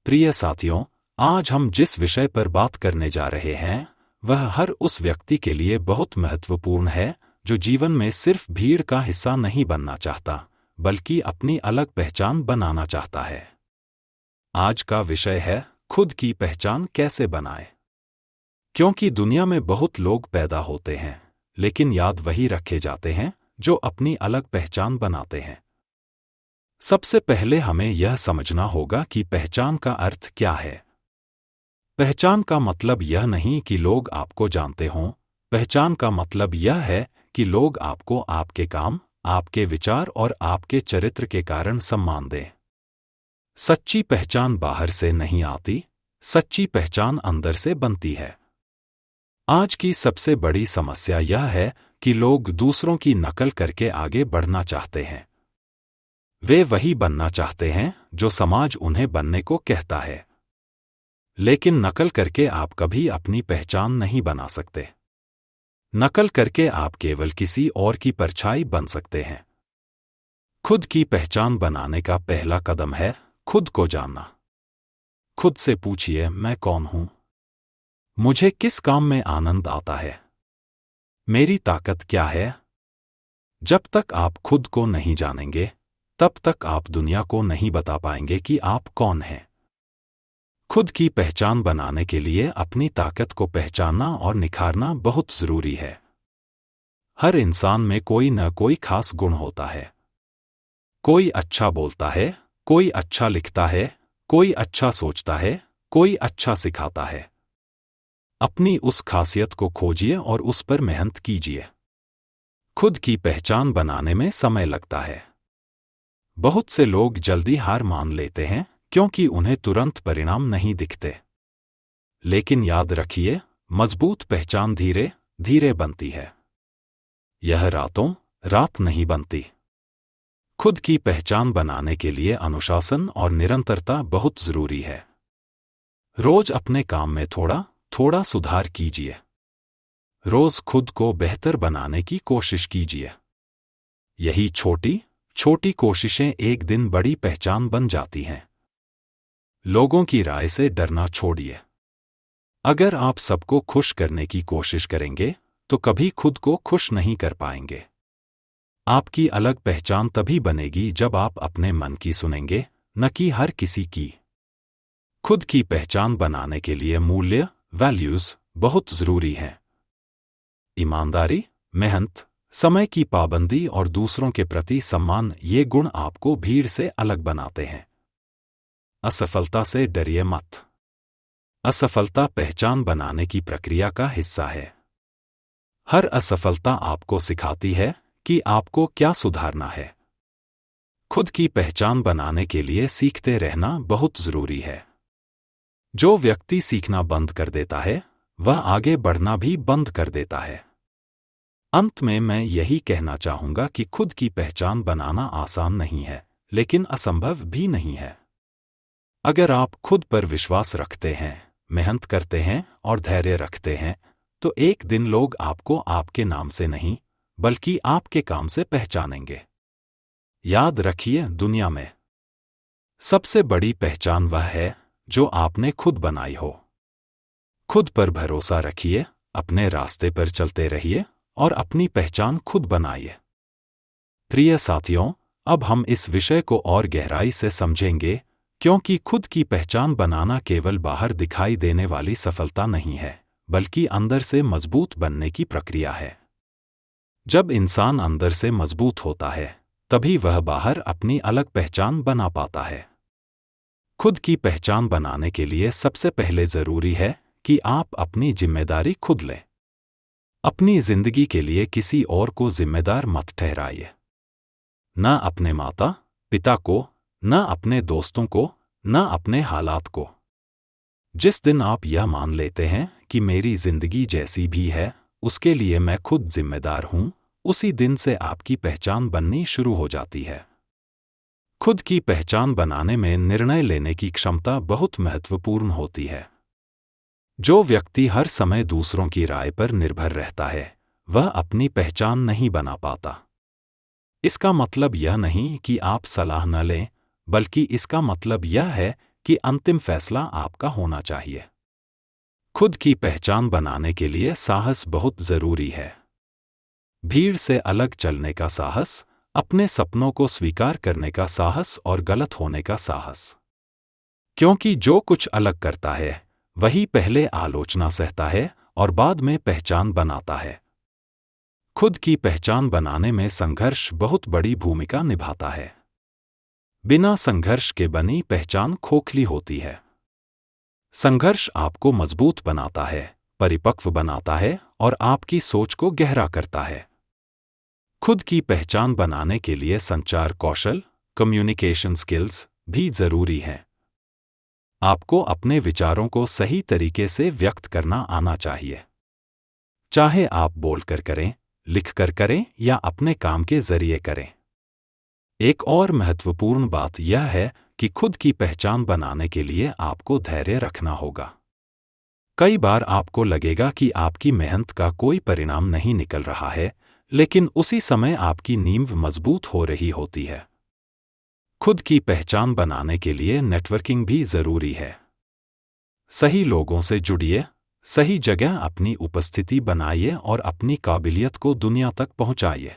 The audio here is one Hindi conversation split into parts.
प्रिय साथियों, आज हम जिस विषय पर बात करने जा रहे हैं वह हर उस व्यक्ति के लिए बहुत महत्वपूर्ण है जो जीवन में सिर्फ भीड़ का हिस्सा नहीं बनना चाहता बल्कि अपनी अलग पहचान बनाना चाहता है। आज का विषय है खुद की पहचान कैसे बनाएं। क्योंकि दुनिया में बहुत लोग पैदा होते हैं लेकिन याद वही रखे जाते हैं जो अपनी अलग पहचान बनाते हैं। सबसे पहले हमें यह समझना होगा कि पहचान का अर्थ क्या है। पहचान का मतलब यह नहीं कि लोग आपको जानते हों, पहचान का मतलब यह है कि लोग आपको आपके काम, आपके विचार और आपके चरित्र के कारण सम्मान दें। सच्ची पहचान बाहर से नहीं आती, सच्ची पहचान अंदर से बनती है। आज की सबसे बड़ी समस्या यह है कि लोग दूसरों की नकल करके आगे बढ़ना चाहते हैं। वे वही बनना चाहते हैं जो समाज उन्हें बनने को कहता है, लेकिन नकल करके आप कभी अपनी पहचान नहीं बना सकते। नकल करके आप केवल किसी और की परछाई बन सकते हैं। खुद की पहचान बनाने का पहला कदम है खुद को जानना। खुद से पूछिए, मैं कौन हूं? मुझे किस काम में आनंद आता है? मेरी ताकत क्या है? जब तक आप खुद को नहीं जानेंगे तब तक आप दुनिया को नहीं बता पाएंगे कि आप कौन हैं। खुद की पहचान बनाने के लिए अपनी ताकत को पहचानना और निखारना बहुत जरूरी है। हर इंसान में कोई न कोई खास गुण होता है। कोई अच्छा बोलता है, कोई अच्छा लिखता है, कोई अच्छा सोचता है, कोई अच्छा सिखाता है। अपनी उस खासियत को खोजिए और उस पर मेहनत कीजिए। खुद की पहचान बनाने में समय लगता है। बहुत से लोग जल्दी हार मान लेते हैं क्योंकि उन्हें तुरंत परिणाम नहीं दिखते। लेकिन याद रखिए, मजबूत पहचान धीरे धीरे बनती है। यह रातों रात नहीं बनती। खुद की पहचान बनाने के लिए अनुशासन और निरंतरता बहुत जरूरी है। रोज अपने काम में थोड़ा थोड़ा सुधार कीजिए। रोज खुद को बेहतर बनाने की कोशिश कीजिए। यही छोटी छोटी कोशिशें एक दिन बड़ी पहचान बन जाती हैं। लोगों की राय से डरना छोड़िए। अगर आप सबको खुश करने की कोशिश करेंगे तो कभी खुद को खुश नहीं कर पाएंगे। आपकी अलग पहचान तभी बनेगी जब आप अपने मन की सुनेंगे, न कि हर किसी की। खुद की पहचान बनाने के लिए मूल्य, वैल्यूज बहुत जरूरी हैं। ईमानदारी, मेहनत, समय की पाबंदी और दूसरों के प्रति सम्मान, ये गुण आपको भीड़ से अलग बनाते हैं। असफलता से डरिए मत। असफलता पहचान बनाने की प्रक्रिया का हिस्सा है। हर असफलता आपको सिखाती है कि आपको क्या सुधारना है। खुद की पहचान बनाने के लिए सीखते रहना बहुत जरूरी है। जो व्यक्ति सीखना बंद कर देता है वह आगे बढ़ना भी बंद कर देता है। अंत में मैं यही कहना चाहूंगा कि खुद की पहचान बनाना आसान नहीं है, लेकिन असंभव भी नहीं है। अगर आप खुद पर विश्वास रखते हैं, मेहनत करते हैं और धैर्य रखते हैं तो एक दिन लोग आपको आपके नाम से नहीं बल्कि आपके काम से पहचानेंगे। याद रखिए, दुनिया में सबसे बड़ी पहचान वह है जो आपने खुद बनाई हो। खुद पर भरोसा रखिए, अपने रास्ते पर चलते रहिए और अपनी पहचान खुद बनाइए। प्रिय साथियों, अब हम इस विषय को और गहराई से समझेंगे क्योंकि खुद की पहचान बनाना केवल बाहर दिखाई देने वाली सफलता नहीं है बल्कि अंदर से मजबूत बनने की प्रक्रिया है। जब इंसान अंदर से मजबूत होता है तभी वह बाहर अपनी अलग पहचान बना पाता है। खुद की पहचान बनाने के लिए सबसे पहले जरूरी है कि आप अपनी जिम्मेदारी खुद लें। अपनी जिंदगी के लिए किसी और को जिम्मेदार मत ठहराइए। न अपने माता पिता को, न अपने दोस्तों को, न अपने हालात को। जिस दिन आप यह मान लेते हैं कि मेरी जिंदगी जैसी भी है उसके लिए मैं खुद जिम्मेदार हूं, उसी दिन से आपकी पहचान बननी शुरू हो जाती है। खुद की पहचान बनाने में निर्णय लेने की क्षमता बहुत महत्वपूर्ण होती है। जो व्यक्ति हर समय दूसरों की राय पर निर्भर रहता है वह अपनी पहचान नहीं बना पाता। इसका मतलब यह नहीं कि आप सलाह न लें, बल्कि इसका मतलब यह है कि अंतिम फैसला आपका होना चाहिए। खुद की पहचान बनाने के लिए साहस बहुत जरूरी है। भीड़ से अलग चलने का साहस, अपने सपनों को स्वीकार करने का साहस और गलत होने का साहस। क्योंकि जो कुछ अलग करता है वही पहले आलोचना सहता है और बाद में पहचान बनाता है। खुद की पहचान बनाने में संघर्ष बहुत बड़ी भूमिका निभाता है। बिना संघर्ष के बनी पहचान खोखली होती है। संघर्ष आपको मजबूत बनाता है, परिपक्व बनाता है और आपकी सोच को गहरा करता है। खुद की पहचान बनाने के लिए संचार कौशल, कम्युनिकेशन स्किल्स भी जरूरी हैं। आपको अपने विचारों को सही तरीके से व्यक्त करना आना चाहिए। चाहे आप बोलकर करें, लिखकर करें या अपने काम के जरिए करें। एक और महत्वपूर्ण बात यह है कि खुद की पहचान बनाने के लिए आपको धैर्य रखना होगा। कई बार आपको लगेगा कि आपकी मेहनत का कोई परिणाम नहीं निकल रहा है, लेकिन उसी समय आपकी नींव मजबूत हो रही होती है। खुद की पहचान बनाने के लिए नेटवर्किंग भी जरूरी है। सही लोगों से जुड़िए, सही जगह अपनी उपस्थिति बनाइए और अपनी काबिलियत को दुनिया तक पहुंचाइए।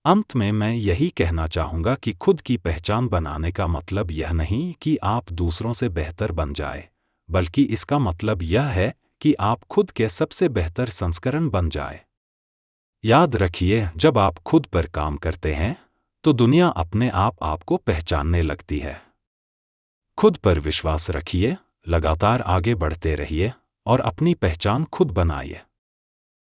अंत में मैं यही कहना चाहूंगा कि खुद की पहचान बनाने का मतलब यह नहीं कि आप दूसरों से बेहतर बन जाए, बल्कि इसका मतलब यह है कि आप खुद के सबसे बेहतर संस्करण बन जाए। याद रखिए, जब आप खुद पर काम करते हैं तो दुनिया अपने आप आपको पहचानने लगती है। खुद पर विश्वास रखिए, लगातार आगे बढ़ते रहिए और अपनी पहचान खुद बनाइए।